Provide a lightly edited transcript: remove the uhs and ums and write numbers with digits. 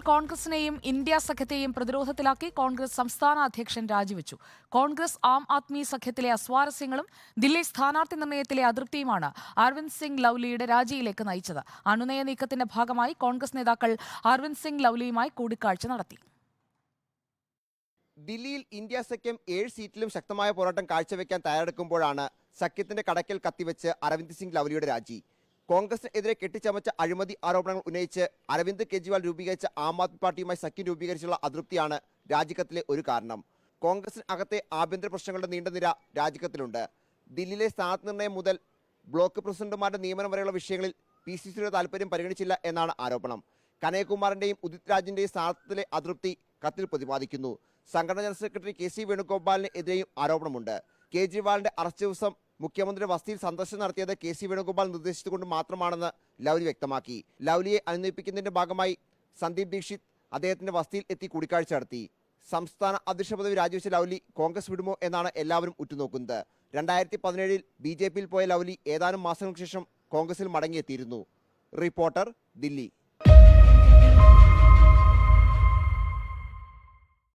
കോൺഗ്രസിനെയും India സഖ്യത്തെയും പ്രതിരോധത്തിലാക്കി Congress സംസ്ഥാന അധ്യക്ഷൻ രാജിവെച്ചു. കോൺഗ്രസ് ആം ആദ്മി സഖ്യത്തിലെ അസ്വാരസ്യങ്ങളും ദില്ലി സ്ഥാനാർത്ഥി നിർണയത്തിലെ അതൃപ്തിയുമാണ് അരവിന്ദ് സിംഗ് ലൗലിയുടെ രാജിയിലേക്ക് നയിച്ചത്. അനുനയ നീക്കത്തിന്റെ ഭാഗമായി കോൺഗ്രസ് നേതാക്കൾ അരവിന്ദ് സിംഗ് ലൗലിയുമായി കൂടിക്കാഴ്ച നടത്തി. ദില്ലിയിൽ ഇന്ത്യ സഖ്യം 7 സീറ്റിലും ശക്തമായ പോരാട്ടം കാഴ്ചവെക്കാൻ തയ്യാറെടുക്കുമ്പോഴാണ് സഖ്യത്തിന്റെ കടക്കൽ കത്തിവെച്ച് അരവിന്ദ് സിംഗ് ലൗലിയുടെ രാജി. കോൺഗ്രസിനെതിരെ കെട്ടിച്ചമച്ച അഴിമതി ആരോപണങ്ങൾ ഉന്നയിച്ച് അരവിന്ദ് കെജ്രിവാൾ രൂപീകരിച്ച ആം ആദ്മി പാർട്ടിയുമായി സഖ്യം രൂപീകരിച്ചുള്ള അതൃപ്തിയാണ് രാജിക്കത്തിലെ ഒരു കാരണം. കോൺഗ്രസിന് അകത്തെ ആഭ്യന്തര പ്രശ്നങ്ങളുടെ നീണ്ട നിര രാജിക്കത്തിലുണ്ട്. ദില്ലിയിലെ സ്ഥാനാർത്ഥി നിർണയം മുതൽ ബ്ലോക്ക് പ്രസിഡന്റുമാരുടെ നിയമനം വരെയുള്ള വിഷയങ്ങളിൽ PCCയുടെ താൽപര്യം പരിഗണിച്ചില്ല എന്നാണ് ആരോപണം. കനയ്യകുമാറിന്റെയും ഉദിത് രാജിന്റെയും സ്ഥാനാർത്ഥിത്വത്തിലെ അതൃപ്തി കത്തിൽ പ്രതിപാദിക്കുന്നു. സംഘടനാ ജനറൽ സെക്രട്ടറി KC വേണുഗോപാലിന് എതിരെയും ആരോപണമുണ്ട്. കേജ്രിവാളിന്റെ അറസ്റ്റ് ദിവസം മുഖ്യമന്ത്രിയുടെ വസതിയിൽ സന്ദർശനം നടത്തിയത് KC വേണുഗോപാൽ നിർദ്ദേശിച്ചുകൊണ്ട് മാത്രമാണെന്ന് ലൗലി വ്യക്തമാക്കി. ലൗലിയെ അനുനയിപ്പിക്കുന്നതിന്റെ ഭാഗമായി സന്ദീപ് ദീക്ഷിത് അദ്ദേഹത്തിന്റെ വസതിയിൽ എത്തി കൂടിക്കാഴ്ച നടത്തി. സംസ്ഥാന അധ്യക്ഷ പദവി രാജിവെച്ച ലൗലി കോൺഗ്രസ് വിടുമോ എന്നാണ് എല്ലാവരും ഉറ്റുനോക്കുന്നത്. 2017-ൽ BJPയിൽ പോയ ലൗലി ഏതാനും മാസങ്ങൾക്ക് ശേഷം കോൺഗ്രസിൽ മടങ്ങിയെത്തിയിരുന്നു. റിപ്പോർട്ടർ, ദില്ലി.